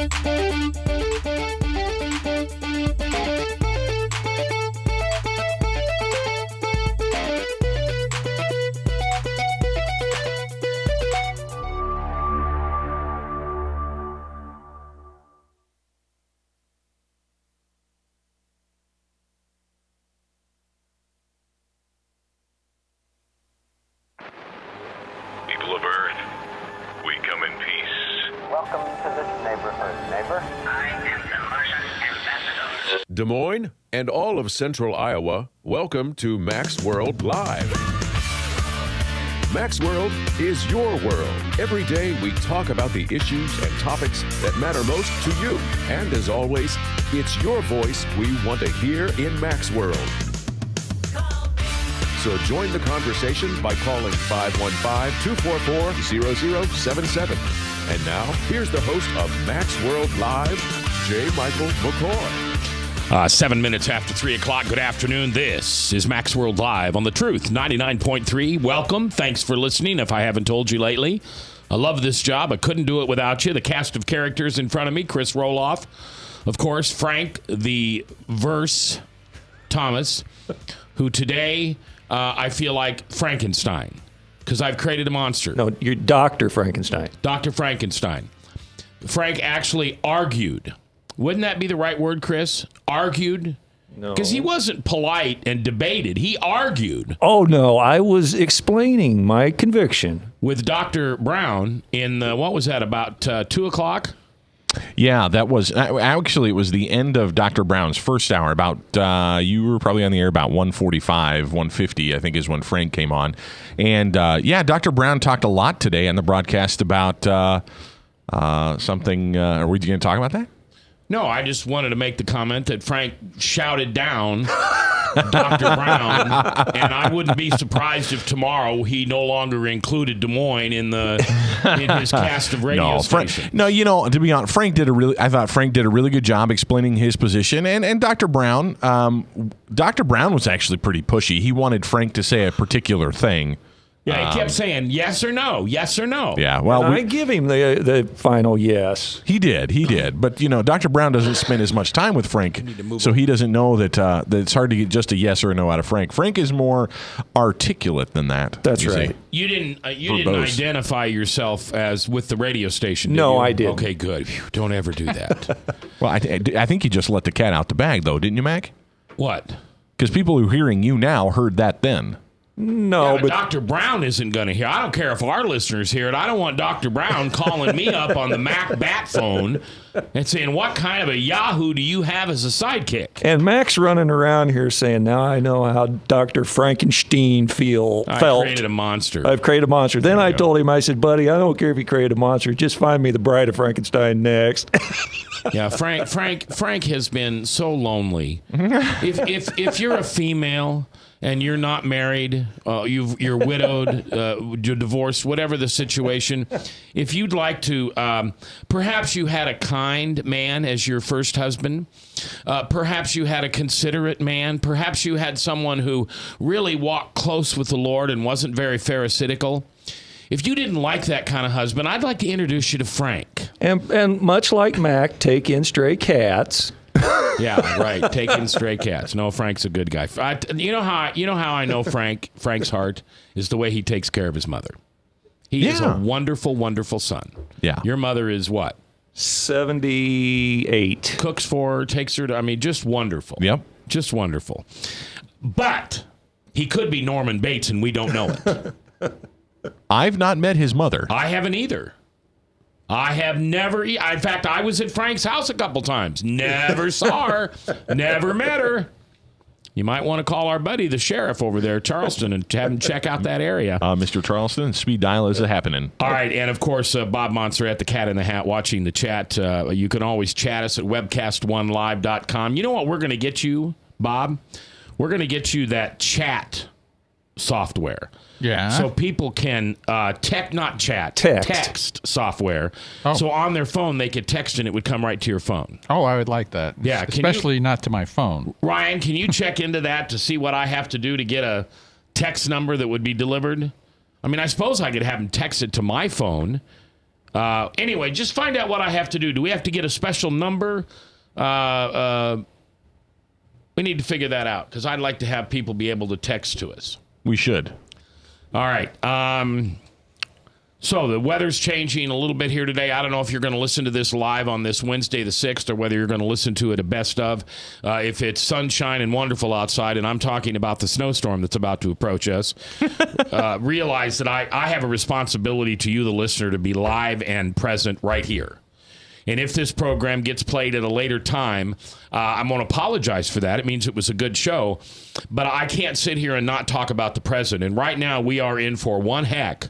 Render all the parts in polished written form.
People of Earth, we come in peace. Welcome to this neighborhood, neighbor. I am the Martian ambassador. Des Moines and all of central Iowa, welcome to Max World Live. Max World is your world. Every day we talk about the issues and topics that matter most to you. And as always, it's your voice we want to hear in Max World. So join the conversation by calling 515-244-0077. And now, here's the host of Max World Live, J. Michael McCoy. 7 minutes after 3 o'clock. Good afternoon. This is Max World Live on The Truth, 99.3. Welcome. Thanks for listening. If I haven't told you lately, I love this job. I couldn't do it without you. The cast of characters in front of me, Chris Roloff. Of course, Frank, the Verse Thomas, who today I feel like Frankenstein, because I've created a monster. No, you're Dr. Frankenstein. Dr. Frankenstein. Frank actually argued. Wouldn't that be the right word, Chris? Argued? No. Because he wasn't polite and debated. He argued Oh, no, I was explaining my conviction. with Dr. Brown in, what was that, about 2 o'clock? Yeah, that was actually it was the end of Dr. Brown's first hour. About you were probably on the air about 1:45, 1:50, I think is when Frank came on. And yeah, Dr. Brown talked a lot today on the broadcast about something. Are we going to talk about that? No, I just wanted to make the comment that Frank shouted down Dr. Brown, and I wouldn't be surprised if tomorrow he no longer included Des Moines in his cast of radio stations. No, you know, to be honest, I thought Frank did a really good job explaining his position, and Dr. Brown, Dr. Brown was actually pretty pushy. He wanted Frank to say a particular thing. Yeah, he kept saying yes or no, yes or no. Yeah, well, I give him the final yes. He did. But, you know, Dr. Brown doesn't spend as much time with Frank, so he doesn't know that it's hard to get just a yes or a no out of Frank. Frank is more articulate than that. That's right. See. You didn't identify yourself as with the radio station, did No, you? I didn't. Okay, good. Phew, don't ever do that. Well, I think you just let the cat out the bag, though, didn't you, Mac? What? Because people who are hearing you now heard that then. No, Yeah, but Dr. Brown isn't going to hear. I don't care if our listeners hear it. I don't want Dr. Brown calling me up on the Mac Bat phone and saying, what kind of a Yahoo do you have as a sidekick? And Mac's running around here saying, now I know how Dr. Frankenstein felt. I created a monster. I've created a monster. Then I told him, I said, buddy, I don't care if you create a monster. Just find me the Bride of Frankenstein next. Yeah, Frank has been so lonely. If you're a female and you're not married, you're widowed, you're divorced, whatever the situation, if you'd like to, perhaps you had a kind man as your first husband, perhaps you had a considerate man, perhaps you had someone who really walked close with the Lord and wasn't very pharisaical. If you didn't like that kind of husband, I'd like to introduce you to Frank. And much like Mac, take in stray cats. Yeah, right. Take in stray cats. No, Frank's a good guy. You know how I know Frank's heart is the way he takes care of his mother. He is a wonderful, wonderful son. Yeah. Your mother is what? 78. Cooks for her, takes her to, just wonderful. Yep. Just wonderful. But he could be Norman Bates and we don't know it. I've not met his mother. I haven't either. I have never, in fact, I was at Frank's house a couple times. Never saw her. Never met her. You might want to call our buddy, the sheriff over there, Charleston, and have him check out that area. Mr. Charleston, speed dial is happening. All right, and of course, Bob Monser at the Cat in the Hat watching the chat. You can always chat us at webcast1live.com. You know what we're going to get you, Bob? We're going to get you that chat software. Yeah. So people can text software. Oh. So on their phone, they could text and it would come right to your phone. Oh, I would like that. Yeah, Especially not to my phone. Ryan, can you check into that to see what I have to do to get a text number that would be delivered? I mean, I suppose I could have them text it to my phone. Anyway, just find out what I have to do. Do we have to get a special number? We need to figure that out because I'd like to have people be able to text to us. We should. All right. So the weather's changing a little bit here today. I don't know if you're going to listen to this live on this Wednesday the 6th or whether you're going to listen to it a best of. If it's sunshine and wonderful outside, and I'm talking about the snowstorm that's about to approach us, realize that I have a responsibility to you, the listener, to be live and present right here. And if this program gets played at a later time, I'm going to apologize for that. It means it was a good show. But I can't sit here and not talk about the president. And right now we are in for one heck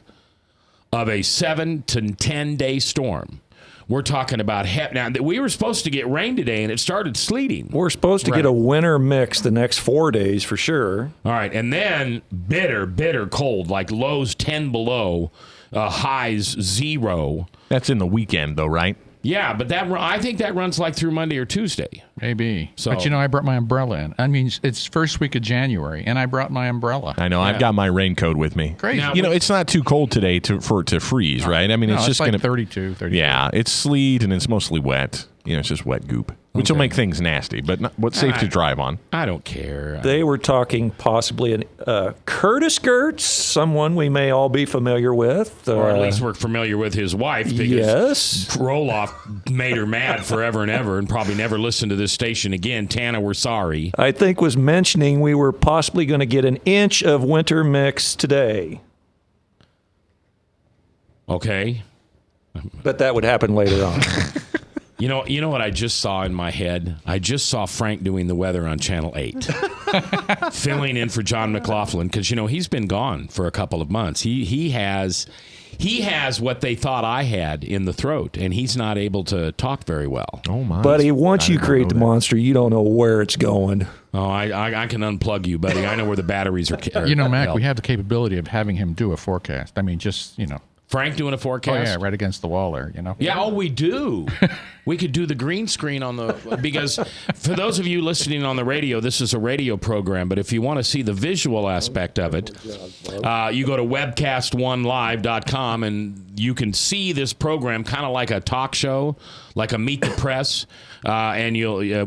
of a 7 to 10 day storm. We're talking about now. We were supposed to get rain today, and it started sleeting. We're supposed to get a winter mix the next 4 days for sure. All right, and then bitter cold, like lows 10 below, highs 0. That's in the weekend, though, right? Yeah, but I think that runs like through Monday or Tuesday. Maybe. So, but, I brought my umbrella in. I mean, it's first week of January, and I brought my umbrella. I know. Yeah. I've got my raincoat with me. Crazy. Now, it's not too cold today for it to freeze, right? I mean, it's just like going to 32, 33. Yeah, it's sleet, and it's mostly wet. It's just wet goop, which will make things nasty, but what's safe to drive on. I don't care. They were talking possibly Curtis Gertz, someone we may all be familiar with. Or at least we're familiar with his wife. Because yes. Roloff made her mad forever and ever and probably never listened to this station again. Tana, we're sorry. I think was mentioning we were possibly going to get an inch of winter mix today. Okay. But that would happen later on. You know what I just saw in my head? I just saw Frank doing the weather on Channel 8. Filling in for John McLaughlin because, he's been gone for a couple of months. He has what they thought I had in the throat, and he's not able to talk very well. Oh, my. Buddy, once you create the monster, you don't know where it's going. Oh, I can unplug you, buddy. I know where the batteries are. Mac, we have the capability of having him do a forecast. I mean, just, Frank doing a forecast? Oh, yeah, right against the wall there, Yeah, we do. We could do the green screen because for those of you listening on the radio, this is a radio program, but if you want to see the visual aspect of it, you go to webcast1live.com and you can see this program kind of like a talk show, like a Meet the Press, and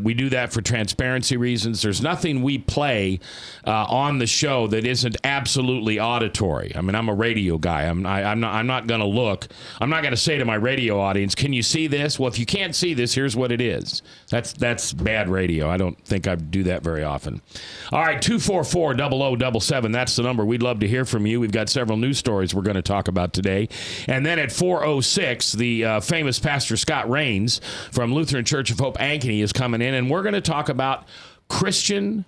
we do that for transparency reasons. There's nothing we play on the show that isn't absolutely auditory. I mean, I'm a radio guy. I'm not going to look. I'm not going to say to my radio audience, "Can you see this?" Well, if you can't see this, here's what it is. That's bad radio. I don't think I do that very often. All right, 244-0077. That's the number. We'd love to hear from you. We've got several news stories we're going to talk about today. And then at 4:06, the famous Pastor Scott Rains from Lutheran Church of Hope Ankeny is coming in, and we're going to talk about Christian,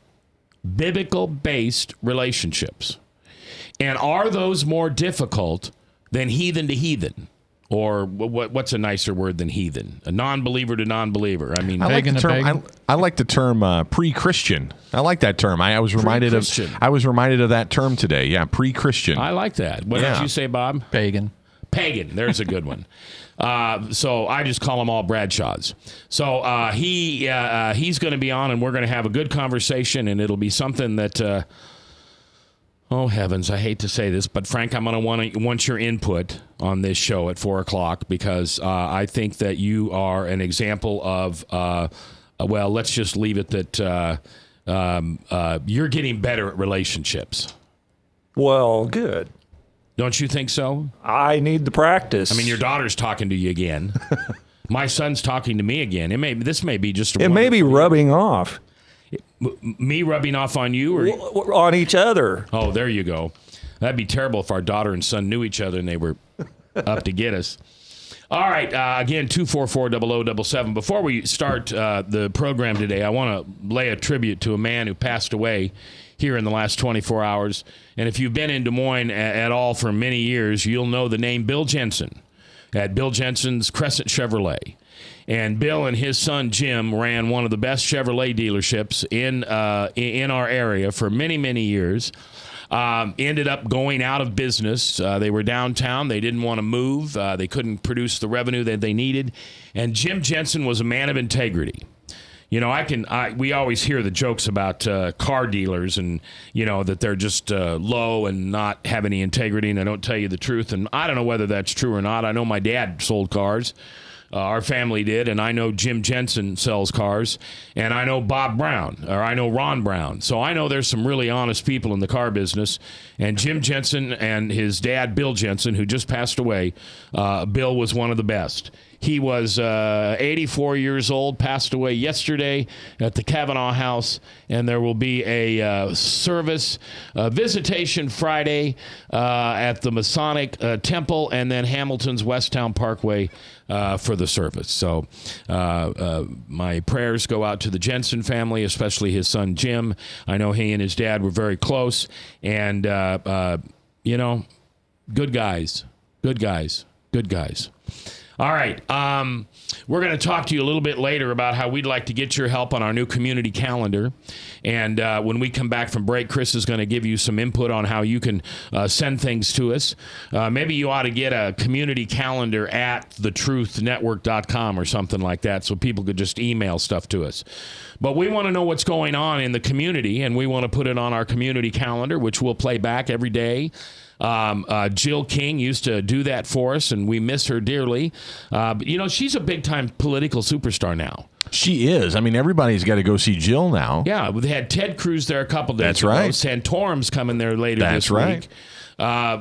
biblical-based relationships. And are those more difficult than heathen to heathen? Or what's a nicer word than heathen? A non-believer to non-believer. I mean, I like the term pre-Christian. I like that term. I was reminded of that term today. Yeah, pre-Christian. I like that. What did you say, Bob? Pagan. There's a good one. So I just call them all Bradshaws. So he's going to be on, and we're going to have a good conversation, and it'll be something that. Oh, heavens, I hate to say this, but Frank, I'm going to want your input on this show at 4 o'clock because I think that you are an example of, let's just leave it that you're getting better at relationships. Well, good. Don't you think so? I need the practice. I mean, your daughter's talking to you again. My son's talking to me again. This may be just it may be rubbing off. Me rubbing off on you or on each other? Oh, there you go. That'd be terrible if our daughter and son knew each other and they were up to get us. All right. Again, 244-0077. Before we start the program today, I want to lay a tribute to a man who passed away here in the last 24 hours. And if you've been in Des Moines at all for many years, you'll know the name Bill Jensen at Bill Jensen's Crescent Chevrolet. And Bill and his son Jim ran one of the best Chevrolet dealerships in our area for many, many years. Ended up going out of business. They were downtown. They didn't want to move. They couldn't produce the revenue that they needed. And Jim Jensen was a man of integrity. You know, we always hear the jokes about car dealers and, you know, that they're just low and not have any integrity and they don't tell you the truth. And I don't know whether that's true or not. I know my dad sold cars. Our family did, and I know Jim Jensen sells cars, and I know Bob Brown, or I know Ron Brown. So I know there's some really honest people in the car business. And Jim Jensen and his dad, Bill Jensen, who just passed away, Bill was one of the best. He was 84 years old, passed away yesterday at the Kavanaugh House, and there will be a service, visitation Friday at the Masonic Temple and then Hamilton's Westtown Parkway for the service. So my prayers go out to the Jensen family, especially his son Jim. I know he and his dad were very close, and, you know, good guys. All right. We're going to talk to you a little bit later about how we'd like to get your help on our new community calendar. And when we come back from break, Chris is going to give you some input on how you can send things to us. Maybe you ought to get a community calendar at thetruthnetwork.com or something like that so people could just email stuff to us. But we want to know what's going on in the community, and we want to put it on our community calendar, which we'll play back every day. Jill King used to do that for us, and we miss her dearly. But, you know, she's a big-time political superstar now. She is. I mean, everybody's got to go see Jill now. Yeah, they had Ted Cruz there a couple days ago. That's right. Santorum's coming there later this week.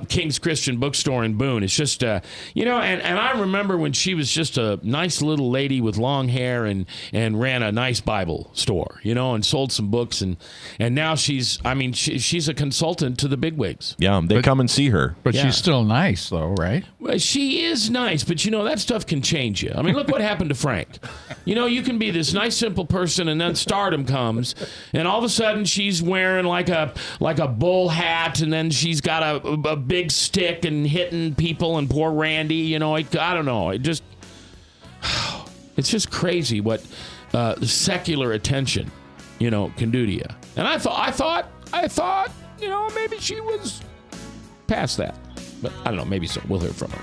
King's Christian Bookstore in Boone. It's just, you know, and I remember when she was just a nice little lady with long hair and ran a nice Bible store, you know, and sold some books. And now she's a consultant to the bigwigs. Yeah, they come and see her. But Yeah. she's still nice, though, right? Well, she is nice, but, you know, that stuff can change you. I mean, look what happened to Frank. You know, you can be this nice, simple person, and then stardom comes, and all of a sudden she's wearing like a bull hat, and then she's got a big stick and hitting people, and poor Randy, you know, I don't know. It's just crazy what secular attention, you know, can do to you. And I thought, you know, maybe she was past that. But I don't know, maybe so. We'll hear from her.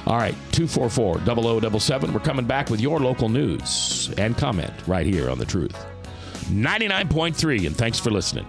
All right, 244-0077. We're coming back with your local news and comment right here on The Truth. 99.3, and thanks for listening.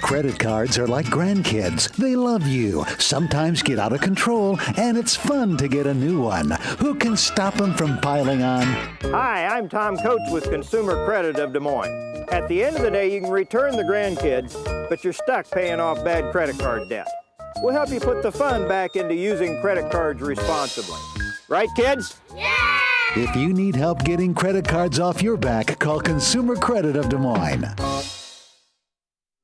Credit cards are like grandkids. They love you, sometimes get out of control, and it's fun to get a new one. Who can stop them from piling on? Hi, I'm Tom Coates with Consumer Credit of Des Moines. At the end of the day, you can return the grandkids, but you're stuck paying off bad credit card debt. We'll help you put the fun back into using credit cards responsibly. Right, kids? Yeah! If you need help getting credit cards off your back, call Consumer Credit of Des Moines.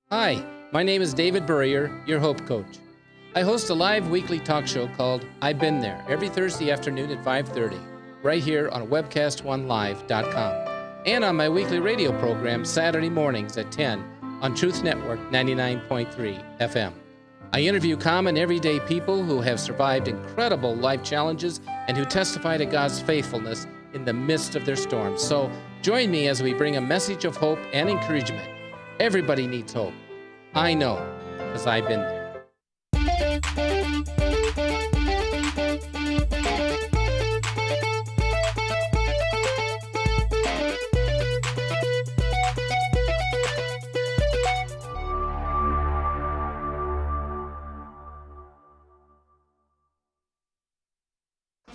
Hi, my name is David Burrier, your Hope Coach. I host a live weekly talk show called I've Been There every Thursday afternoon at 5:30, right here on webcast1live.com, and on my weekly radio program Saturday mornings at 10 on Truth Network 99.3 FM. I interview common everyday people who have survived incredible life challenges and who testify to God's faithfulness in the midst of their storms. So join me as we bring a message of hope and encouragement. Everybody needs hope. I know, because I've been there.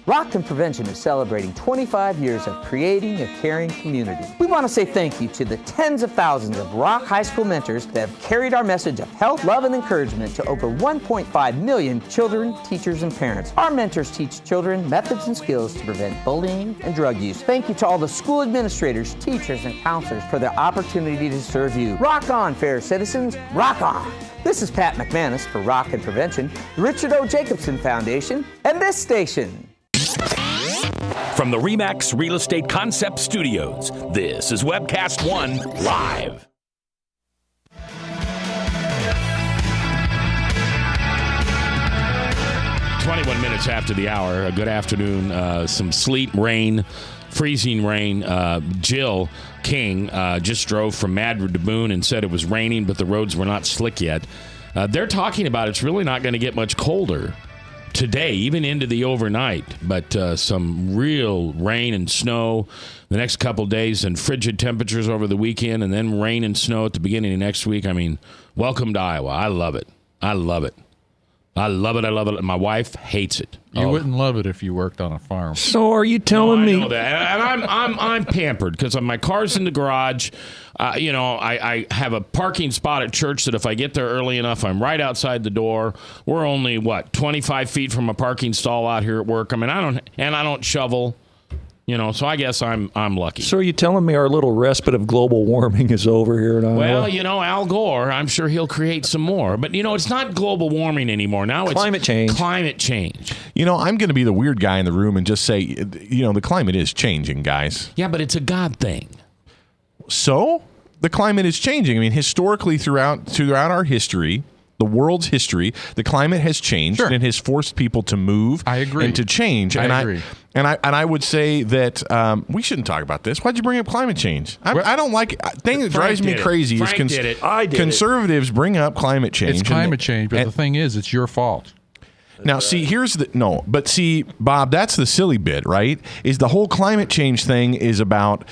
Rockton Prevention is celebrating 25 years of creating a caring community. We want to say thank you to the tens of thousands of Rock High School mentors that have carried our message of health, love, and encouragement to over 1.5 million children, teachers, and parents. Our mentors teach children methods and skills to prevent bullying and drug use. Thank you to all the school administrators, teachers, and counselors for their opportunity to serve you. Rock on, fair citizens, rock on. This is Pat McManus for Rockton Prevention, the Richard O. Jacobson Foundation, and this station. From the RE/MAX Real Estate Concept Studios, this is Webcast One Live. "21 minutes after the hour. Good afternoon. Some sleet, rain, freezing rain. Jill King just drove from Madrid to Boone and said it was raining, but the roads were not slick yet. They're talking about it's really not going to get much colder today, even into the overnight, but some real rain and snow the next couple days, and frigid temperatures over the weekend, and then rain and snow at the beginning of next week. I mean, welcome to Iowa. I love it. I love it. I love it. I love it. My wife hates it. You wouldn't love it if you worked on a farm. So are you telling me? I know that. And I'm pampered because my car's in the garage. I have a parking spot at church that if I get there early enough, I'm right outside the door. We're only 25 feet from a parking stall out here at work. I mean, I don't shovel. So I guess I'm lucky. So are you telling me our little respite of global warming is over here in Iowa? Well, Al Gore, I'm sure he'll create some more. But, it's not global warming anymore. Now it's climate change. Climate change. I'm going to be the weird guy in the room and just say, the climate is changing, guys. Yeah, but it's a God thing. So the climate is changing. I mean, historically, throughout our history, the world's history, the climate has changed, and it has forced people to move. I agree. And to change. I agree. And I would say that we shouldn't talk about this. Why'd you bring up climate change? I don't like it. The thing that drives me crazy is conservatives bring up climate change. It's climate change, but the thing is, it's your fault. Now, see, Bob, that's the silly bit, right? Is the whole climate change thing is about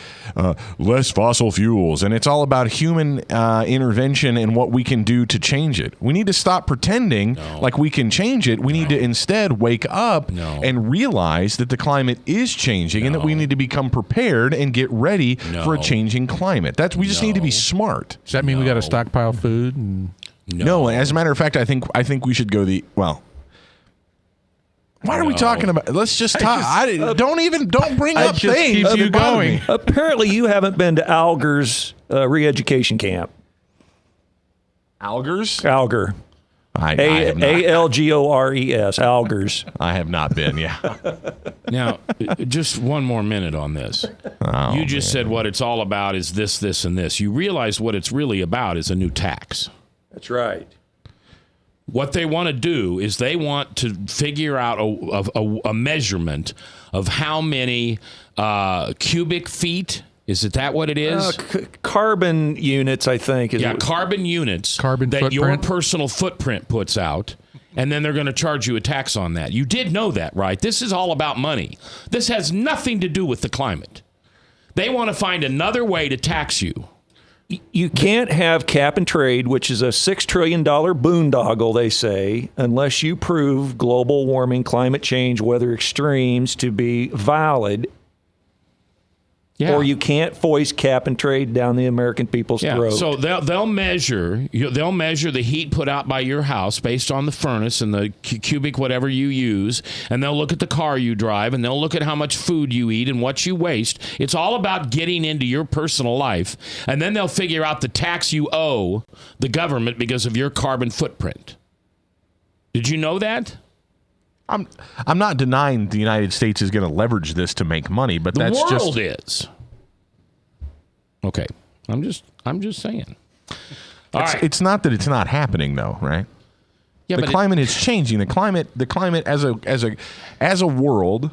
less fossil fuels, and it's all about human intervention and what we can do to change it. We need to stop pretending like we can change it. We need to instead wake up and realize that the climate is changing and that we need to become prepared and get ready for a changing climate. We just need to be smart. Does that mean we got to stockpile food? No, as a matter of fact, I think we should go Why are we talking about? Let's just talk. Don't bring up things. Keeps you going. Apparently, you haven't been to Alger's re-education camp. Alger's? Alger. Algores. Alger's. I have not been. Yeah. Now, just one more minute on this. You just said what it's all about is this, this, and this. You realize what it's really about is a new tax. That's right. What they want to do is they want to figure out a measurement of how many cubic feet. Is that what it is? Carbon units, I think. Carbon units that footprint. Your personal footprint puts out. And then they're going to charge you a tax on that. You did know that, right? This is all about money. This has nothing to do with the climate. They want to find another way to tax you. You can't have cap and trade, which is a $6 trillion boondoggle, they say, unless you prove global warming, climate change, weather extremes to be valid. Yeah. Or you can't foist cap and trade down the American people's throat. So they'll measure the heat put out by your house based on the furnace and the cubic whatever you use, and they'll look at the car you drive, and they'll look at how much food you eat and what you waste. It's all about getting into your personal life, and then they'll figure out the tax you owe the government because of your carbon footprint. Did you know that? I'm not denying the United States is going to leverage this to make money, but the world is. Okay, I'm just saying. It's not that it's not happening though, right? Yeah, the climate is changing. The climate as a world,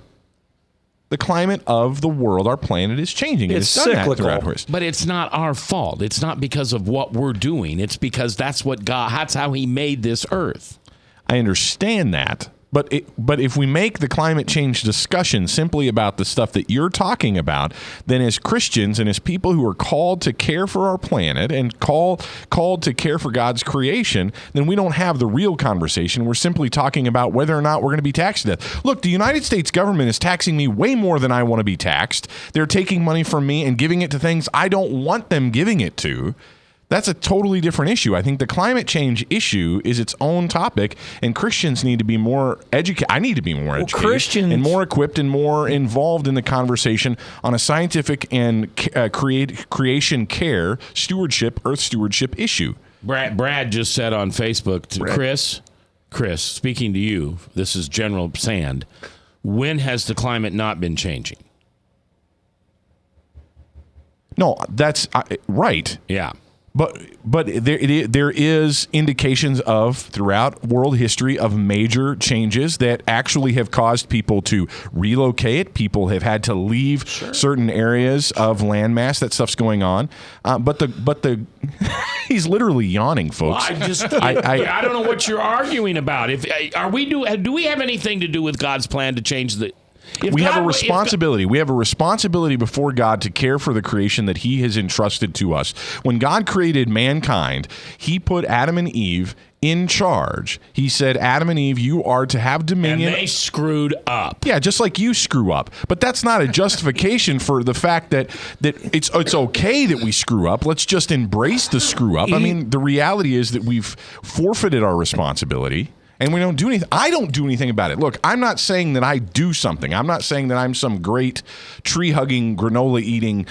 the climate of the world, our planet is changing. It's cyclical, but it's not our fault. It's not because of what we're doing. It's because that's how He made this earth. I understand that. But if we make the climate change discussion simply about the stuff that you're talking about, then as Christians and as people who are called to care for our planet and called to care for God's creation, then we don't have the real conversation. We're simply talking about whether or not we're going to be taxed to death. Look, the United States government is taxing me way more than I want to be taxed. They're taking money from me and giving it to things I don't want them giving it to. That's a totally different issue. I think the climate change issue is its own topic, and Christians need to be more educated. I need to be more educated and more equipped and more involved in the conversation on a scientific and creation care, stewardship, earth stewardship issue. Brad just said on Facebook, Chris, speaking to you, this is General Sand, when has the climate not been changing? No, that's right. Yeah. But there is indications of throughout world history of major changes that actually have caused people to relocate. People have had to leave certain areas of landmass. That stuff's going on. But the he's literally yawning, folks. Well, I don't know what you're arguing about. Do we have anything to do with God's plan to change the? We have a responsibility. We have a responsibility before God to care for the creation that he has entrusted to us. When God created mankind, he put Adam and Eve in charge. He said, Adam and Eve, you are to have dominion. And they screwed up. Yeah, just like you screw up. But that's not a justification for the fact that it's okay that we screw up. Let's just embrace the screw up. I mean, the reality is that we've forfeited our responsibility. And we don't do anything. I don't do anything about it. Look, I'm not saying that I do something. I'm not saying that I'm some great tree-hugging, granola-eating,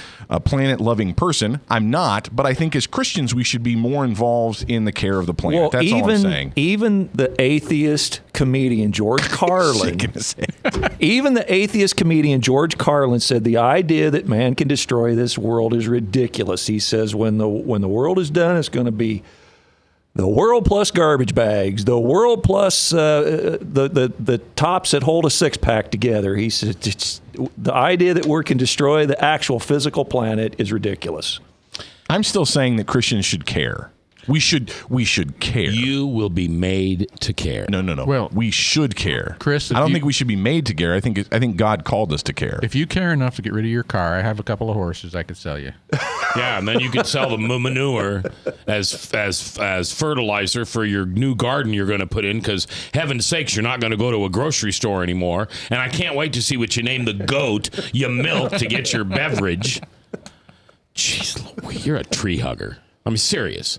planet-loving person. I'm not. But I think as Christians, we should be more involved in the care of the planet. Well, that's all I'm saying. Even the atheist comedian George Carlin, even the atheist comedian George Carlin said the idea that man can destroy this world is ridiculous. He says when the world is done, it's going to be the world plus garbage bags, the world plus the tops that hold a six-pack together. He said the idea that we can destroy the actual physical planet is ridiculous. I'm still saying that Christians should care. We should care. You will be made to care. No. Well, we should care. Chris, I don't think we should be made to care. I think God called us to care. If you care enough to get rid of your car, I have a couple of horses I could sell you. Yeah, and then you could sell the manure as fertilizer for your new garden you're going to put in, because heaven's sakes, you're not going to go to a grocery store anymore. And I can't wait to see what you name the goat you milk to get your beverage. Jeez, you're a tree hugger. I'm serious.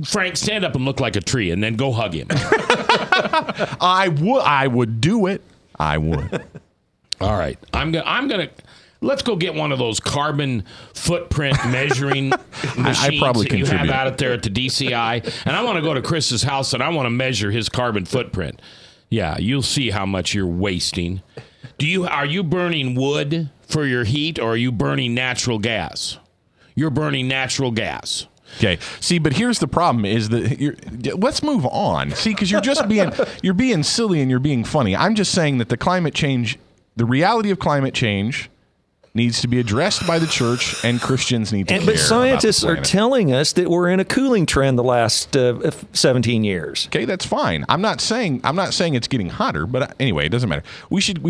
Frank, stand up and look like a tree, and then go hug him. I would do it. I would. All right, I'm gonna. Let's go get one of those carbon footprint measuring machines that you have out there at the DCI, and I want to go to Chris's house and I want to measure his carbon footprint. Yeah, you'll see how much you're wasting. Are you burning wood for your heat, or are you burning natural gas? You're burning natural gas. Okay. See, but here's the problem: is that let's move on. See, because you're being silly and you're being funny. I'm just saying that the reality of climate change, needs to be addressed by the church, and Christians need to care. But scientists are telling us that we're in a cooling trend the last 17 years. Okay, that's fine. I'm not saying it's getting hotter, but anyway, it doesn't matter. We should.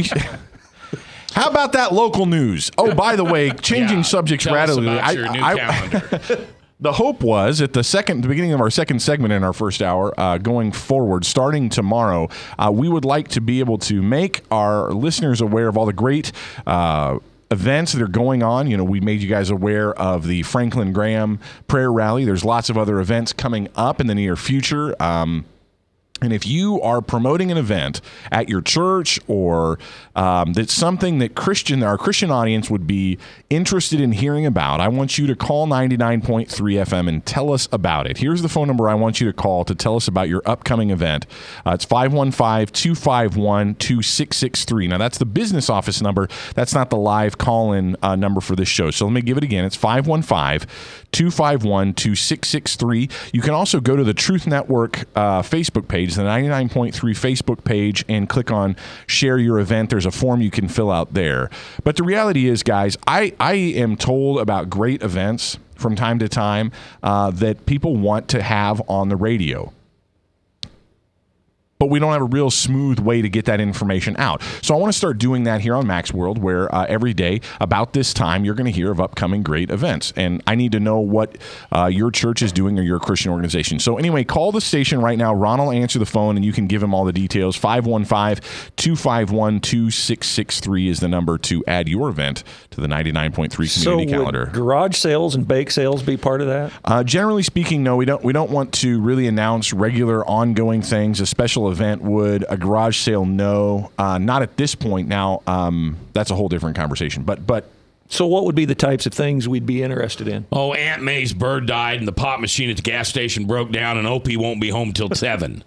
How about that local news? Oh, by the way, changing subjects rapidly. The hope was at the beginning of our second segment in our first hour, going forward, starting tomorrow, we would like to be able to make our listeners aware of all the great events that are going on. You know, we made you guys aware of the Franklin Graham prayer rally. There's lots of other events coming up in the near future. And if you are promoting an event at your church, or that's something that our Christian audience would be interested in hearing about, I want you to call 99.3 FM and tell us about it. Here's the phone number I want you to call to tell us about your upcoming event. It's 515-251-2663. Now, that's the business office number. That's not the live call-in number for this show. So let me give it again. It's 515-251-2663. You can also go to the Truth Network Facebook page, the 99.3 Facebook page, and click on share your event. There's a form you can fill out there. But the reality is, guys, I am told about great events from time to time that people want to have on the radio. but we don't have a real smooth way to get that information out. So I want to start doing that here on Max World, where every day about this time you're going to hear of upcoming great events, and I need to know what your church is doing or your Christian organization. So anyway, call the station right now. Ron will answer the phone, and you can give him all the details. 515-251-2663 is the number to add your event to the 99.3 community calendar. Would garage sales and bake sales be part of that? Generally speaking, no. We don't want to really announce regular ongoing things. A special event would. A garage sale, no. Not at this point. Now, that's a whole different conversation. But so what would be the types of things we'd be interested in? Oh, Aunt May's bird died and the pop machine at the gas station broke down and Opie won't be home till 7.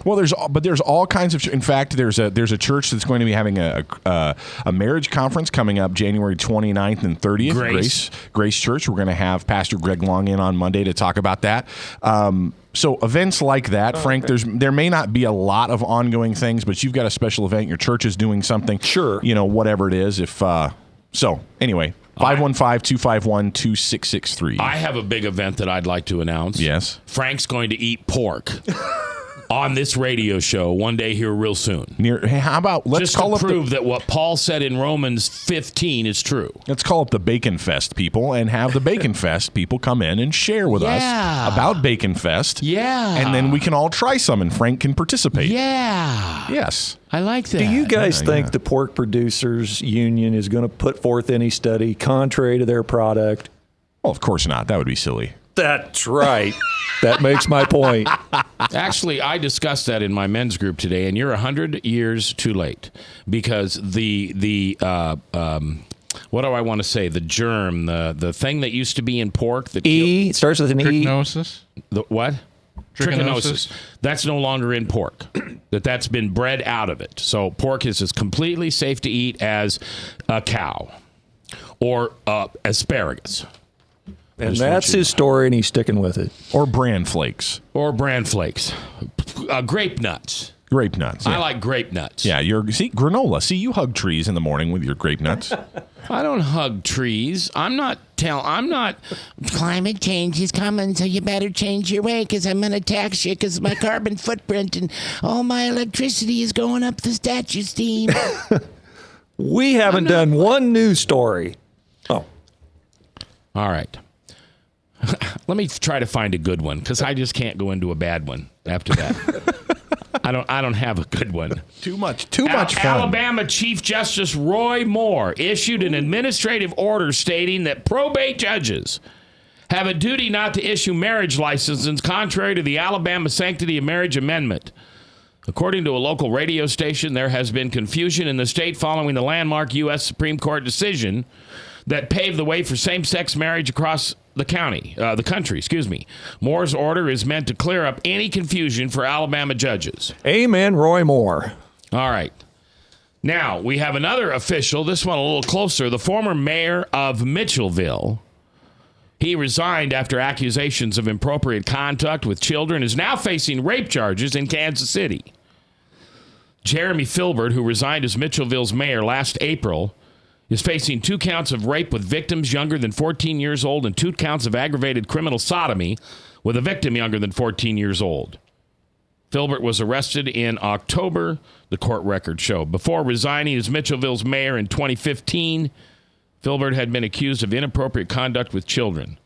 Well, there's all kinds of. In fact, there's a church that's going to be having a marriage conference coming up January 29th and 30th. Grace Church. We're going to have Pastor Greg Long in on Monday to talk about that. So events like that, Frank, there may not be a lot of ongoing things, but you've got a special event. Your church is doing something. Sure. Whatever it is. So anyway. 515-251-2663. I have a big event that I'd like to announce. Yes. Frank's going to eat pork on this radio show one day here real soon. How about let's call to prove that what Paul said in Romans 15 is true. Let's call up the Bacon Fest people and have the Bacon Fest people come in and share with us about Bacon Fest. Yeah. And then we can all try some and Frank can participate. Yeah. Yes. I like that. Do you guys think the Pork Producers Union is going to put forth any study contrary to their product? Well, of course not. That would be silly. That's right. That makes my point. Actually, I discussed that in my men's group today, and you're 100 years too late because the what do I want to say? The germ, the thing that used to be in pork. That starts with an trichinosis? The what? Trichinosis. That's no longer in pork. That's been bred out of it. So pork is as completely safe to eat as a cow or asparagus. And that's his story, and he's sticking with it. Or bran flakes. Grape nuts. Grape nuts. Yeah. I like grape nuts. Yeah, granola. See, you hug trees in the morning with your grape nuts. I don't hug trees. I'm not. Climate change is coming, so you better change your way because I'm going to tax you because my carbon footprint and all my electricity is going up the statue steam. We haven't done one news story. Oh. All right. Let me try to find a good one because I just can't go into a bad one after that. I don't have a good one. Too much fun. Alabama Chief Justice Roy Moore issued an administrative order stating that probate judges have a duty not to issue marriage licenses contrary to the Alabama Sanctity of Marriage Amendment. According to a local radio station, there has been confusion in the state following the landmark U.S. Supreme Court decision that paved the way for same-sex marriage across the country. Moore's order is meant to clear up any confusion for Alabama judges. Amen, Roy Moore. All right. Now, we have another official, this one a little closer, the former mayor of Mitchellville. He resigned after accusations of inappropriate conduct with children, is now facing rape charges in Kansas City. Jeremy Filbert, who resigned as Mitchellville's mayor last April, is facing 2 counts of rape with victims younger than 14 years old and 2 counts of aggravated criminal sodomy with a victim younger than 14 years old. Filbert was arrested in October, the court records show. Before resigning as Mitchellville's mayor in 2015, Filbert had been accused of inappropriate conduct with children.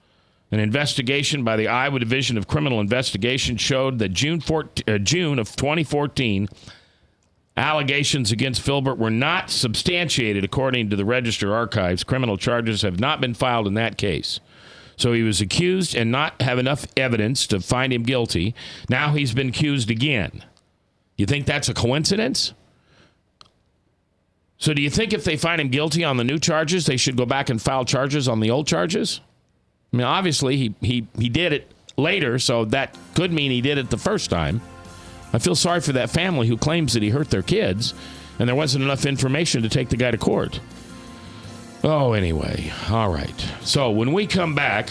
An investigation by the Iowa Division of Criminal Investigation showed that June of 2014, allegations against Filbert were not substantiated according to the Register Archives. Criminal charges have not been filed in that case. So he was accused and not have enough evidence to find him guilty. Now he's been accused again. You think that's a coincidence? So do you think if they find him guilty on the new charges, they should go back and file charges on the old charges? I mean, obviously he did it later, so that could mean he did it the first time. I feel sorry for that family who claims that he hurt their kids, and there wasn't enough information to take the guy to court. Oh, anyway, all right. So when we come back,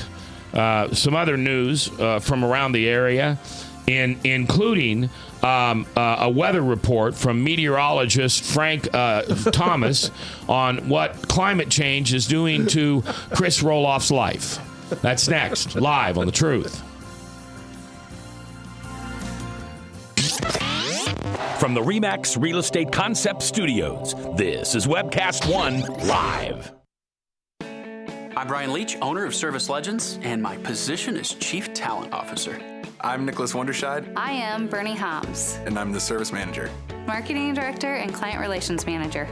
some other news from around the area, including a weather report from meteorologist Frank Thomas on what climate change is doing to Chris Roloff's life. That's next, live on The Truth. From the RE/MAX Real Estate Concept Studios, this is Webcast One Live. I'm Brian Leach, owner of Service Legends, and my position is Chief Talent Officer. I'm Nicholas Wonderscheid. I am Bernie Hobbs, And I'm the Service Manager. Marketing Director and Client Relations Manager.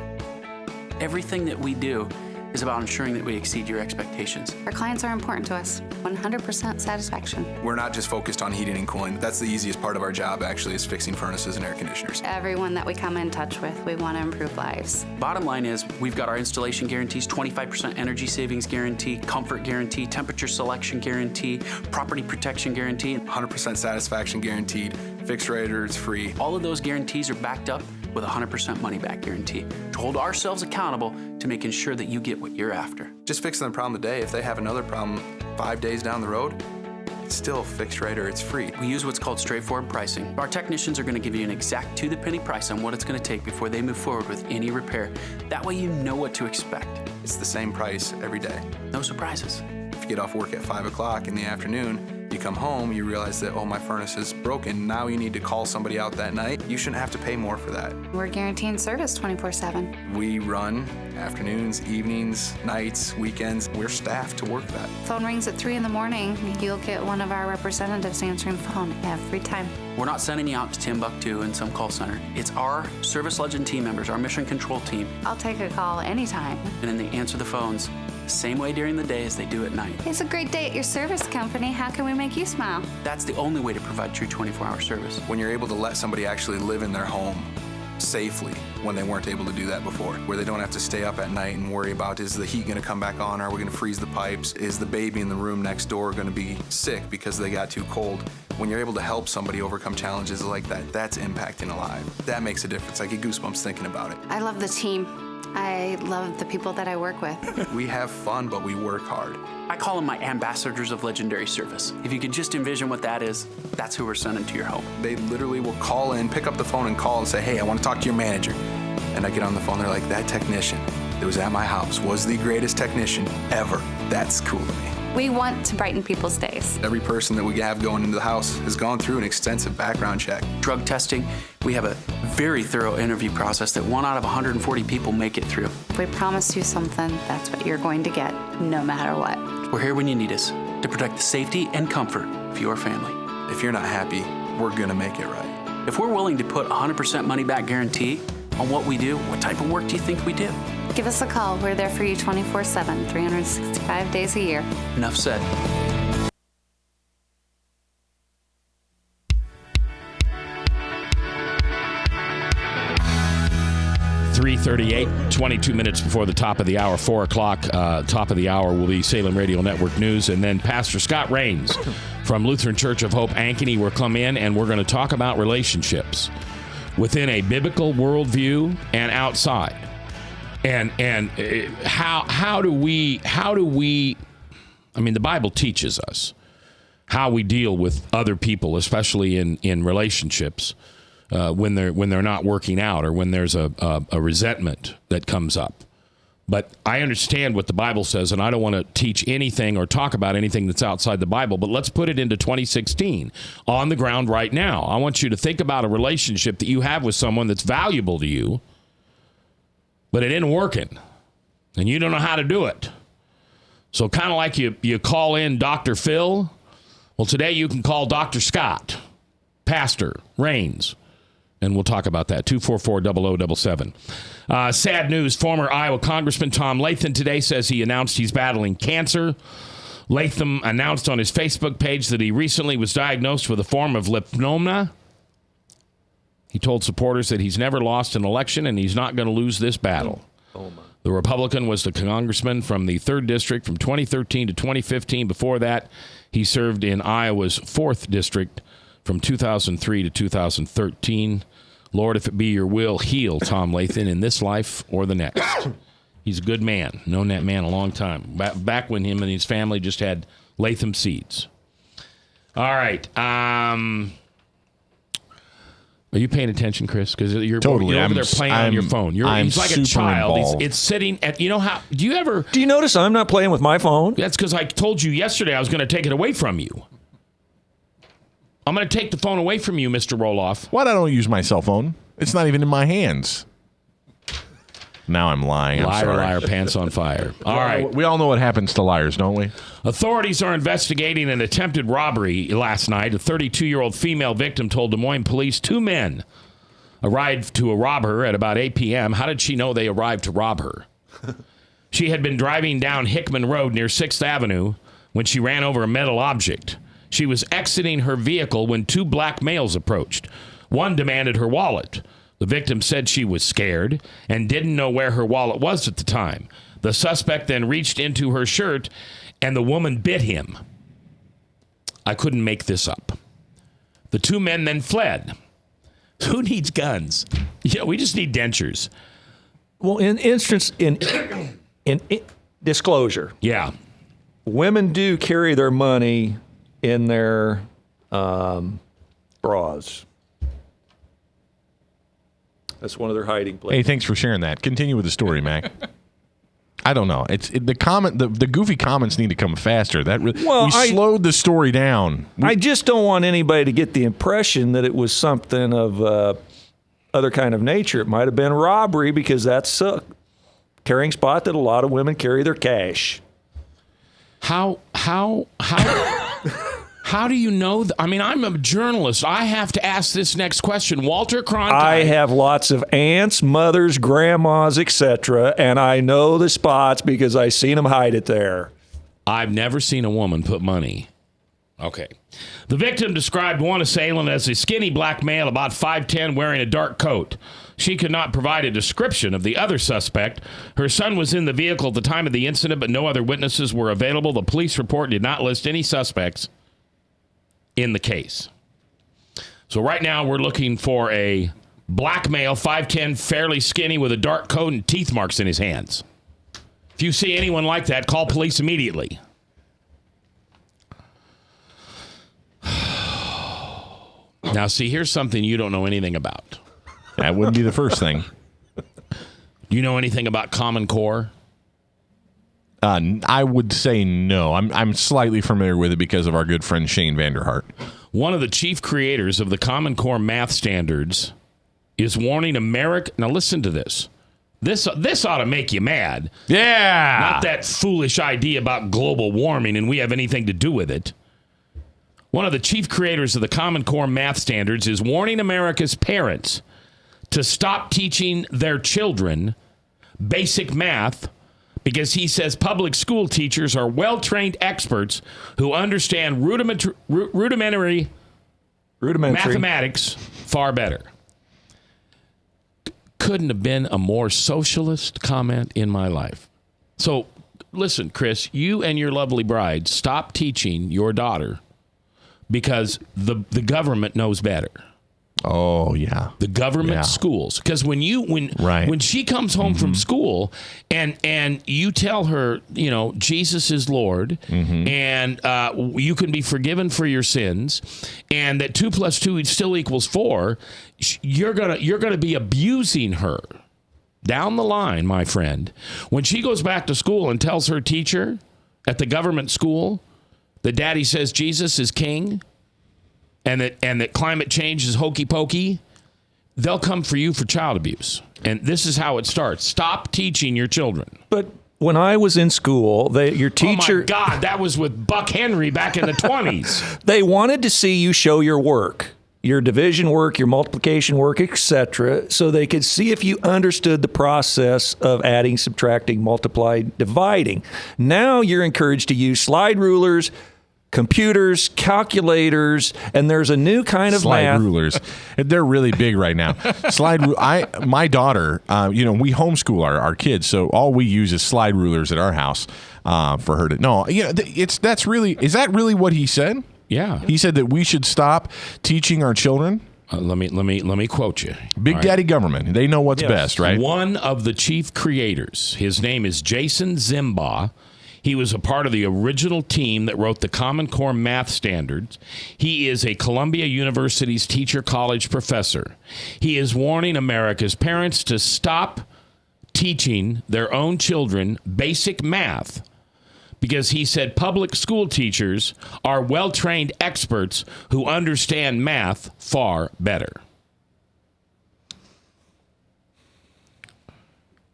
Everything that we do is about ensuring that we exceed your expectations. Our clients are important to us. 100% satisfaction. We're not just focused on heating and cooling. That's the easiest part of our job, actually, is fixing furnaces and air conditioners. Everyone that we come in touch with, we want to improve lives. Bottom line is, we've got our installation guarantees, 25% energy savings guarantee, comfort guarantee, temperature selection guarantee, property protection guarantee. 100% satisfaction guaranteed. Fixed rate or it's free. All of those guarantees are backed up with a 100% money-back guarantee to hold ourselves accountable to making sure that you get what you're after. Just fixing the problem today. If they have another problem 5 days down the road, it's still fixed rate or it's free. We use what's called straightforward pricing. Our technicians are going to give you an exact to-the-penny price on what it's going to take before they move forward with any repair. That way you know what to expect. It's the same price every day. No surprises. If you get off work at 5 o'clock in the afternoon, you come home, you realize that, oh, my furnace is broken. Now you need to call somebody out that night. You shouldn't have to pay more for that. We're guaranteeing service 24/7. We run afternoons, evenings, nights, weekends. We're staffed to work that. Phone rings at 3 in the morning. You'll get one of our representatives answering the phone every time. We're not sending you out to Timbuktu in some call center. It's our Service Legend team members, our mission control team. I'll take a call anytime. And then they answer the phones the same way during the day as they do at night. It's a great day at your service company. How can we make you smile? That's the only way to provide true 24-hour service. When you're able to let somebody actually live in their home safely when they weren't able to do that before, where they don't have to stay up at night and worry about, is the heat going to come back on? Are we going to freeze the pipes? Is the baby in the room next door going to be sick because they got too cold? When you're able to help somebody overcome challenges like that, that's impacting a life. That makes a difference. I get goosebumps thinking about it. I love the team. I love the people that I work with. We have fun, but we work hard. I call them my ambassadors of legendary service. If you could just envision what that is, that's who we're sending to your home. They literally will call in, pick up the phone and call and say, hey, I want to talk to your manager. And I get on the phone, they're like, that technician that was at my house was the greatest technician ever. That's cool to me. We want to brighten people's days. Every person that we have going into the house has gone through an extensive background check. Drug testing, we have a very thorough interview process that 1 out of 140 people make it through. If we promise you something, that's what you're going to get, no matter what. We're here when you need us to protect the safety and comfort of your family. If you're not happy, we're gonna make it right. If we're willing to put 100% money back guarantee on what we do, what type of work do you think we do? Give us a call. We're there for you 24/7, 365 days a year. Enough said. .38, 22 minutes before the top of the hour, 4 o'clock, top of the hour will be Salem Radio Network News, and then Pastor Scott Rains from Lutheran Church of Hope, Ankeny, will come in, and we're going to talk about relationships within a biblical worldview and outside. And how do we I mean, the Bible teaches us how we deal with other people, especially in relationships, when they're not working out or when there's a resentment that comes up. But I understand what the Bible says, and I don't want to teach anything or talk about anything that's outside the Bible, but let's put it into 2016 on the ground right now. I want you to think about a relationship that you have with someone that's valuable to you, but it isn't working, and you don't know how to do it. So kind of like you call in Dr. Phil. Well, today you can call Dr. Scott, Pastor Rains, and we'll talk about that. 244-0077. Sad news. Former Iowa Congressman Tom Latham today says he announced he's battling cancer. Latham announced on his Facebook page that he recently was diagnosed with a form of lymphoma. He told supporters that he's never lost an election and he's not going to lose this battle. The Republican was the congressman from the 3rd District from 2013 to 2015. Before that, he served in Iowa's 4th District from 2003 to 2013. Lord, if it be your will, heal Tom Latham in this life or the next. He's a good man. Known that man a long time. Back when him and his family just had Latham seeds. All right. Are you paying attention, Chris? Because you're over there playing on your phone. He's like a child. It's sitting at, you know how, do you notice I'm not playing with my phone? That's because I told you yesterday I was going to take it away from you. I'm going to take the phone away from you, Mr. Roloff. Why don't I use my cell phone? It's not even in my hands. Now I'm lying. I'm sorry. Liar, pants on fire. All right. We all know what happens to liars, don't we? Authorities are investigating an attempted robbery last night. A 32-year-old female victim told Des Moines police 2 men arrived to rob her at about 8 p.m. How did she know they arrived to rob her? She had been driving down Hickman Road near 6th Avenue when she ran over a metal object. She was exiting her vehicle when 2 black males approached. One demanded her wallet. The victim said she was scared and didn't know where her wallet was at the time. The suspect then reached into her shirt and the woman bit him. I couldn't make this up. The 2 men then fled. Who needs guns? Yeah, we just need dentures. Well, in disclosure. Yeah. Women do carry their money in their bras. That's one of their hiding places. Hey, thanks for sharing that. Continue with the story, Mac. I don't know. The goofy comments need to come faster. We slowed the story down. I just don't want anybody to get the impression that it was something of other kind of nature. It might have been robbery because that's a carrying spot that a lot of women carry their cash. How do you know? I mean, I'm a journalist. I have to ask this next question. Walter Cronkite. I have lots of aunts, mothers, grandmas, etc., and I know the spots because I seen them hide it there. I've never seen a woman put money. Okay. The victim described one assailant as a skinny black male about 5'10", wearing a dark coat. She could not provide a description of the other suspect. Her son was in the vehicle at the time of the incident, but no other witnesses were available. The police report did not list any suspects in the case. So right now we're looking for a black male, 5'10", fairly skinny, with a dark coat and teeth marks in his hands. If you see anyone like that, call police immediately. Now, see, here's something you don't know anything about. That wouldn't be the first thing. Do you know anything about Common Core? I would say no. I'm slightly familiar with it because of our good friend Shane Vanderhart. One of the chief creators of the Common Core math standards is warning America. Now listen to this. This ought to make you mad. Yeah. Not that foolish idea about global warming and we have anything to do with it. One of the chief creators of the Common Core math standards is warning America's parents to stop teaching their children basic math because he says public school teachers are well-trained experts who understand rudimentary mathematics far better. Couldn't have been a more socialist comment in my life. So, listen, Chris, you and your lovely bride, stop teaching your daughter because the government knows better. Oh, yeah. The government schools. Because when she comes home from school and you tell her, you know, Jesus is Lord and you can be forgiven for your sins and that 2 + 2 still equals 4, you're gonna be abusing her down the line, my friend. When she goes back to school and tells her teacher at the government school that daddy says Jesus is king and that climate change is hokey pokey, they'll come for you for child abuse. And this is how it starts. Stop teaching your children. But when I was in school, your teacher... Oh, my God, that was with Buck Henry back in the 20s. They wanted to see you show your work, your division work, your multiplication work, etc., so they could see if you understood the process of adding, subtracting, multiplying, dividing. Now you're encouraged to use slide rulers, computers, calculators, and there's a new kind of slide math. Rulers. They're really big right now. My daughter, we homeschool our kids, so all we use is slide rulers at our house for her to. No, is that really what he said? Yeah, he said that we should stop teaching our children. Let me quote you. Big Daddy Government. They know what's best, right? One of the chief creators. His name is Jason Zimbaugh. He was a part of the original team that wrote the Common Core math standards. He is a Columbia University's teacher college professor. He is warning America's parents to stop teaching their own children basic math because he said public school teachers are well-trained experts who understand math far better.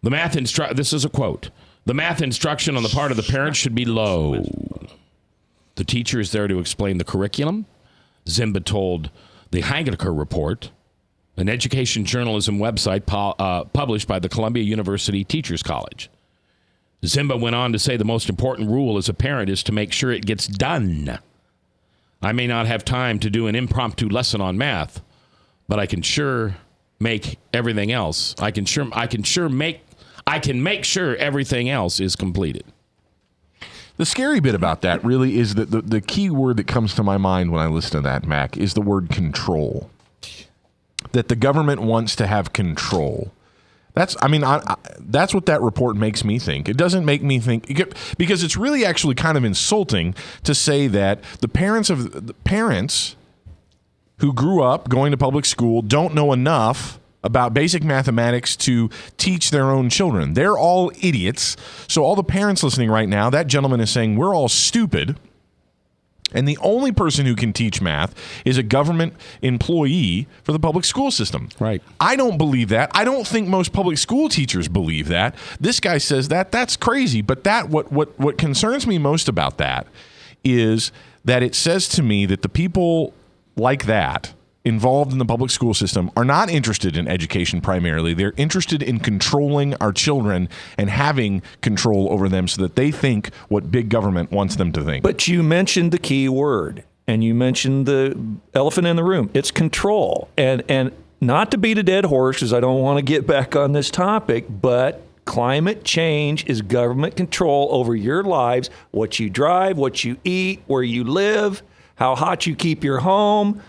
This is a quote. The math instruction on the part of the parents should be low. The teacher is there to explain the curriculum. Zimba told the Hagenker Report, an education journalism website published by the Columbia University Teachers College. Zimba went on to say the most important rule as a parent is to make sure it gets done. I may not have time to do an impromptu lesson on math, but I can sure make everything else. I can make sure everything else is completed. The scary bit about that really is that the key word that comes to my mind when I listen to that, Mac, is the word control. That the government wants to have control. That's what that report makes me think. It doesn't make me think, because it's really actually kind of insulting to say that the parents who grew up going to public school don't know enough about basic mathematics to teach their own children. They're all idiots. So all the parents listening right now, that gentleman is saying we're all stupid. And the only person who can teach math is a government employee for the public school system. Right. I don't believe that. I don't think most public school teachers believe that. This guy says that. That's crazy. But what concerns me most about that is that it says to me that the people like that involved in the public school system are not interested in education primarily. They're interested in controlling our children and having control over them so that they think what big government wants them to think. But you mentioned the key word, and you mentioned the elephant in the room. It's control. And not to beat a dead horse, because I don't want to get back on this topic, but climate change is government control over your lives, what you drive, what you eat, where you live, how hot you keep your home,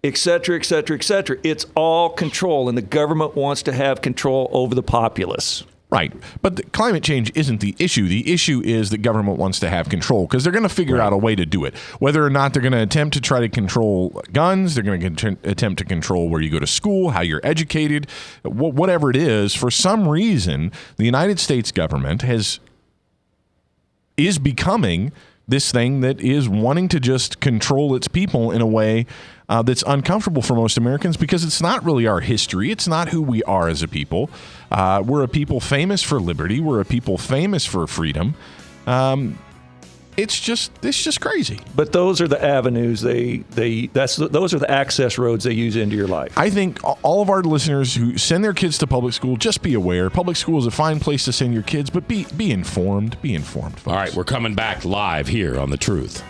et cetera, et cetera, et cetera. It's all control, and the government wants to have control over the populace. Right. But climate change isn't the issue. The issue is that government wants to have control because they're going to figure out a way to do it. Whether or not they're going to attempt to try to control guns, they're going to attempt to control where you go to school, how you're educated, whatever it is. For some reason, the United States government is becoming this thing that is wanting to just control its people in a way that's uncomfortable for most Americans because it's not really our history. It's not who we are as a people. We're a people famous for liberty. We're a people famous for freedom. It's just crazy. But those are the avenues those are the access roads they use into your life. I think all of our listeners who send their kids to public school, just be aware. Public school is a fine place to send your kids, but be informed. Be informed, folks. All right, we're coming back live here on The Truth.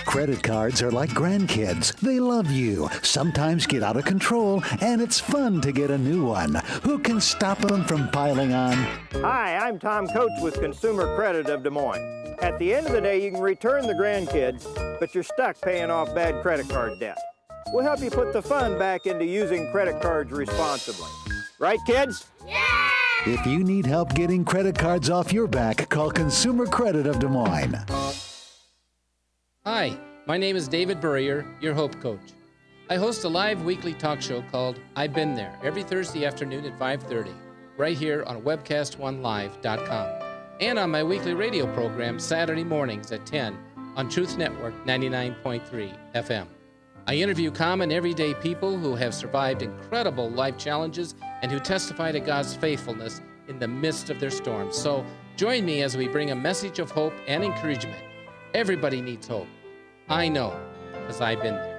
Credit cards are like grandkids. They love you, sometimes get out of control, and it's fun to get a new one. Who can stop them from piling on? Hi, I'm Tom Coates with Consumer Credit of Des Moines. At the end of the day, you can return the grandkids, but you're stuck paying off bad credit card debt. We'll help you put the fun back into using credit cards responsibly. Right, kids? Yeah! If you need help getting credit cards off your back, call Consumer Credit of Des Moines. Hi, my name is David Burrier, your Hope Coach. I host a live weekly talk show called I've Been There every Thursday afternoon at 5:30, right here on webcast1live.com, and on my weekly radio program Saturday mornings at 10 on Truth Network 99.3 FM. I interview common everyday people who have survived incredible life challenges and who testify to God's faithfulness in the midst of their storms. So join me as we bring a message of hope and encouragement. Everybody needs hope. I know, because I've been there.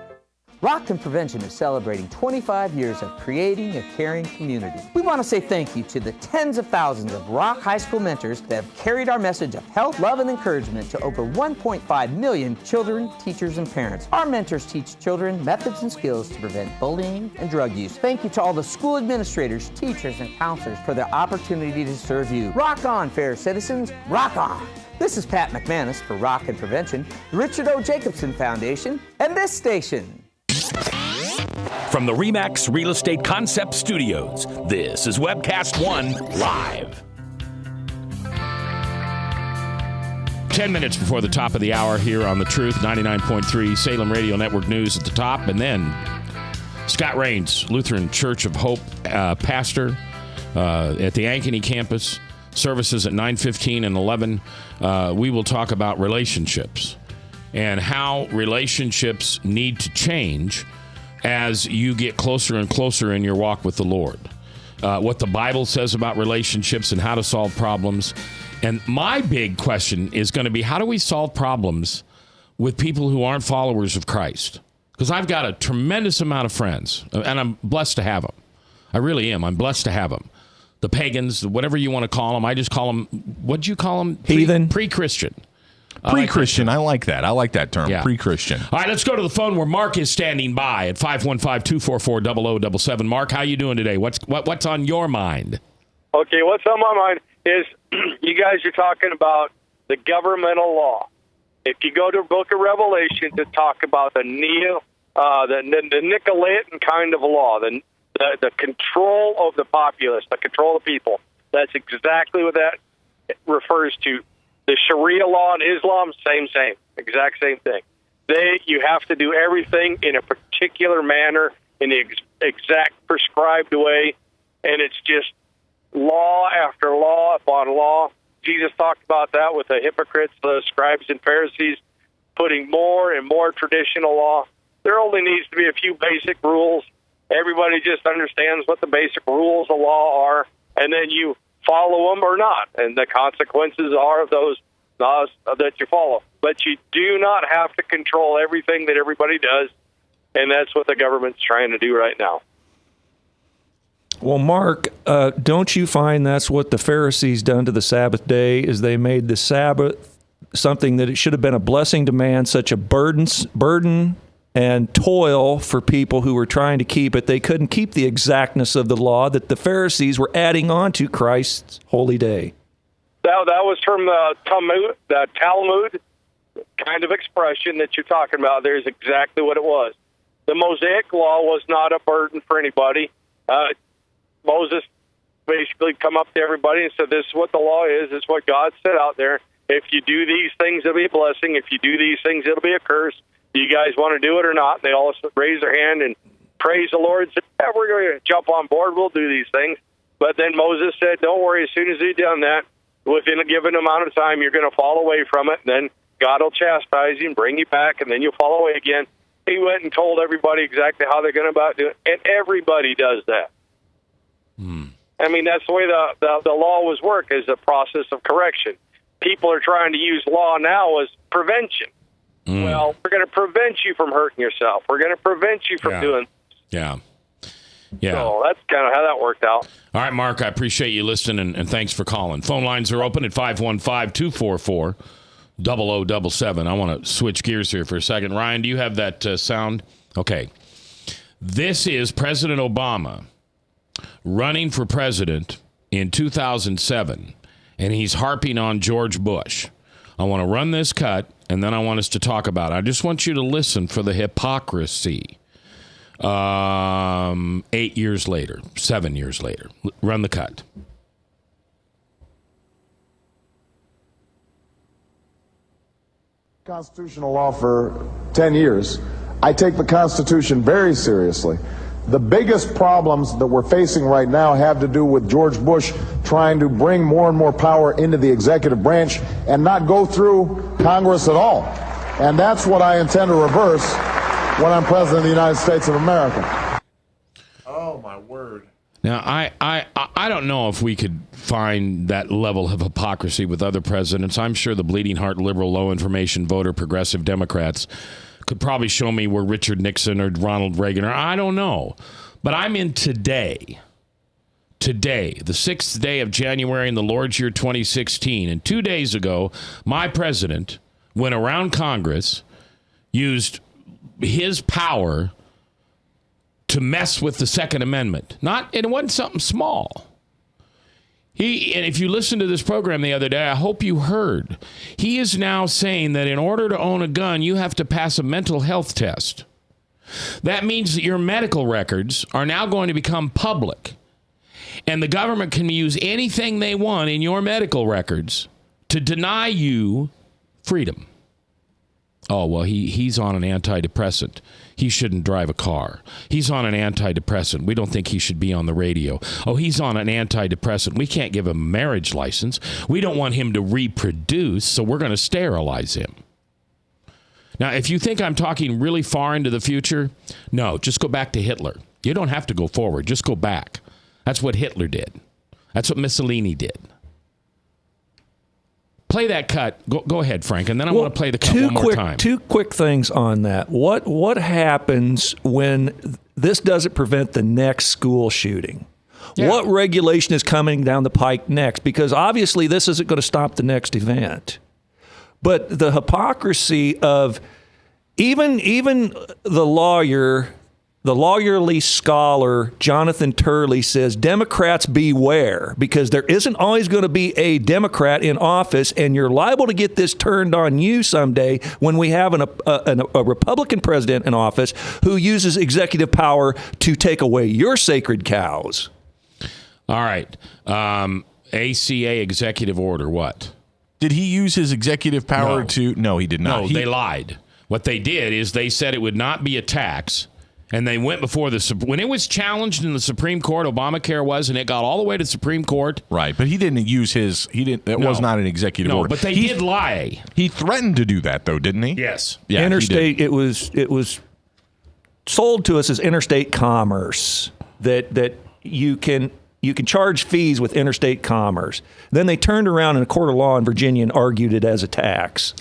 Rockton Prevention is celebrating 25 years of creating a caring community. We want to say thank you to the tens of thousands of Rock High School mentors that have carried our message of health, love, and encouragement to over 1.5 million children, teachers, and parents. Our mentors teach children methods and skills to prevent bullying and drug use. Thank you to all the school administrators, teachers, and counselors for their opportunity to serve you. Rock on, fair citizens, rock on! This is Pat McManus for Rockton Prevention, the Richard O. Jacobson Foundation, and this station. From the RE/MAX Real Estate Concept Studios, this is Webcast One Live. 10 minutes before the top of the hour here on The Truth, 99.3 Salem Radio Network News at the top. And then Scott Rains, Lutheran Church of Hope pastor at the Ankeny campus. Services at 9:15 and 11. We will talk about relationships and how relationships need to change as you get closer and closer in your walk with the Lord. What the Bible says about relationships and how to solve problems. And my big question is going to be, how do we solve problems with people who aren't followers of Christ? Because I've got a tremendous amount of friends, and I'm blessed to have them. I really am. I'm blessed to have them. The pagans, whatever you want to call them. I just call them, what'd you call them? Heathen. Pre-Christian. Pre-Christian. I like that. I like that term. Yeah. Pre-Christian. All right, let's go to the phone where Mark is standing by at 515-244-0077. Mark, how you doing today? What's on your mind? Okay, what's on my mind is you guys are talking about the governmental law. If you go to the book of Revelation to talk about the Nicolaitan kind of law, the control of the populace, the control of the people, that's exactly what that refers to. The Sharia law in Islam, same, exact same thing. You have to do everything in a particular manner, in the exact prescribed way, and it's just law after law upon law. Jesus talked about that with the hypocrites, the scribes and Pharisees, putting more and more traditional law. There only needs to be a few basic rules. Everybody just understands what the basic rules of law are, and then you follow them or not, and the consequences are of those laws that you follow. But you do not have to control everything that everybody does, and that's what the government's trying to do right now. Well, Mark, don't you find that's what the Pharisees done to the Sabbath day, is they made the Sabbath something that it should have been a blessing to man, such a burden and toil for people who were trying to keep it. They couldn't keep the exactness of the law that the Pharisees were adding on to Christ's holy day. That was from the Talmud kind of expression that you're talking about. There's exactly what it was. The Mosaic law was not a burden for anybody. Moses basically come up to everybody and said, this is what the law is. This is what God said out there. If you do these things, it'll be a blessing. If you do these things, it'll be a curse. Do you guys want to do it or not? And they all raise their hand and praise the Lord. Said, yeah, we're going to jump on board. We'll do these things. But then Moses said, don't worry. As soon as you've done that, within a given amount of time, you're going to fall away from it. And then God will chastise you and bring you back, and then you'll fall away again. He went and told everybody exactly how they're going about do it, and everybody does that. I mean, that's the way the law was work, is a process of correction. People are trying to use law now as prevention. Well, we're going to prevent you from hurting yourself. We're going to prevent you from doing. Yeah. So that's kind of how that worked out. All right, Mark, I appreciate you listening, and thanks for calling. Phone lines are open at 515-244-0077. I want to switch gears here for a second. Ryan, do you have that sound? Okay. This is President Obama running for president in 2007, and he's harping on George Bush. I want to run this cut, and then I want us to talk about it. I just want you to listen for the hypocrisy. 8 years later, 7 years later. Run the cut. Constitutional law for 10 years. I take the Constitution very seriously. The biggest problems that we're facing right now have to do with George Bush trying to bring more and more power into the executive branch and not go through Congress at all. And that's what I intend to reverse when I'm president of the United States of America. Oh, my word. Now, I don't know if we could find that level of hypocrisy with other presidents. I'm sure the bleeding heart liberal, low information voter, progressive Democrats could probably show me where Richard Nixon or Ronald Reagan are. I don't know. But I'm in today, the 6th day of January in the Lord's year 2016. And 2 days ago, my president went around Congress, used his power to mess with the Second Amendment. It wasn't something small. And if you listened to this program the other day, I hope you heard. He is now saying that in order to own a gun, you have to pass a mental health test. That means that your medical records are now going to become public. And the government can use anything they want in your medical records to deny you Freedom. Oh, well, he's on an antidepressant. He shouldn't drive a car. He's on an antidepressant. We don't think he should be on the radio. Oh, he's on an antidepressant. We can't give him a marriage license. We don't want him to reproduce, so we're going to sterilize him. Now, if you think I'm talking really far into the future, no, just go back to Hitler. You don't have to go forward. Just go back. That's what Hitler did. That's what Mussolini did. Play that cut. Go ahead, Frank, and then I want to play the cut one more time. Two quick things on that. What happens when this doesn't prevent the next school shooting? Yeah. What regulation is coming down the pike next? Because obviously this isn't going to stop the next event. But the hypocrisy of even the lawyerly scholar Jonathan Turley says, Democrats beware, because there isn't always going to be a Democrat in office, and you're liable to get this turned on you someday when we have a Republican president in office who uses executive power to take away your sacred cows. All right. ACA executive order, what? Did he use his executive power to? No, he did not. No, they lied. What they did is they said it would not be a tax. And they went before when it was challenged in the Supreme Court, Obamacare was, and it got all the way to the Supreme Court. Right, but he didn't use that was not an executive order. But they did lie. He threatened to do that, though, didn't he? Yes. Yeah, interstate, it was sold to us as interstate commerce, that you can charge fees with interstate commerce. Then they turned around in a court of law in Virginia and argued it as a tax.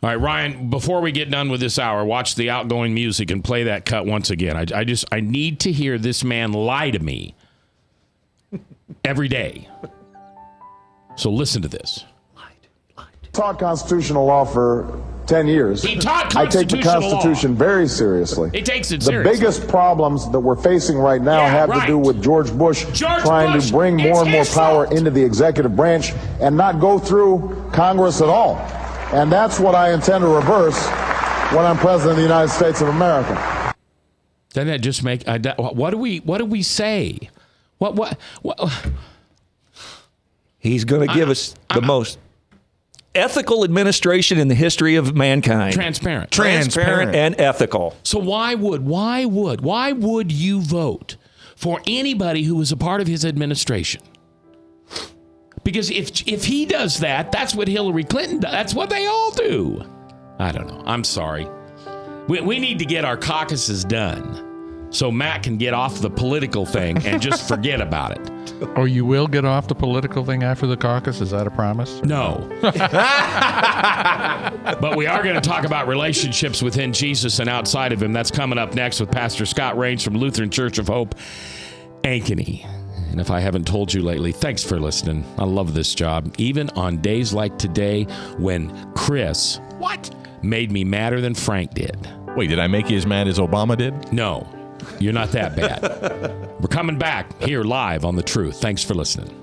All right, Ryan, before we get done with this hour, watch the outgoing music and play that cut once again. I need to hear this man lie to me every day. So listen to this. Taught constitutional law for 10 years. He taught I take the Constitution very seriously. He takes it the seriously. The biggest problems that we're facing right now have to do with George Bush trying to bring more and more power into the executive branch and not go through Congress at all. And that's what I intend to reverse when I'm president of the United States of America. Doesn't that just make? What do we say? What? He's going to give us the most ethical administration in the history of mankind. Transparent and ethical. So why would you vote for anybody who was a part of his administration? Because if he does that, that's what Hillary Clinton does. That's what they all do. I don't know. I'm sorry. We need to get our caucuses done so Matt can get off the political thing and just forget about it. Oh, you will get off the political thing after the caucus? Is that a promise? No. But we are going to talk about relationships within Jesus and outside of him. That's coming up next with Pastor Scott Rains from Lutheran Church of Hope, Ankeny. And if I haven't told you lately, thanks for listening. I love this job. Even on days like today when Chris made me madder than Frank did. Wait, did I make you as mad as Obama did? No, you're not that bad. We're coming back here live on The Truth. Thanks for listening.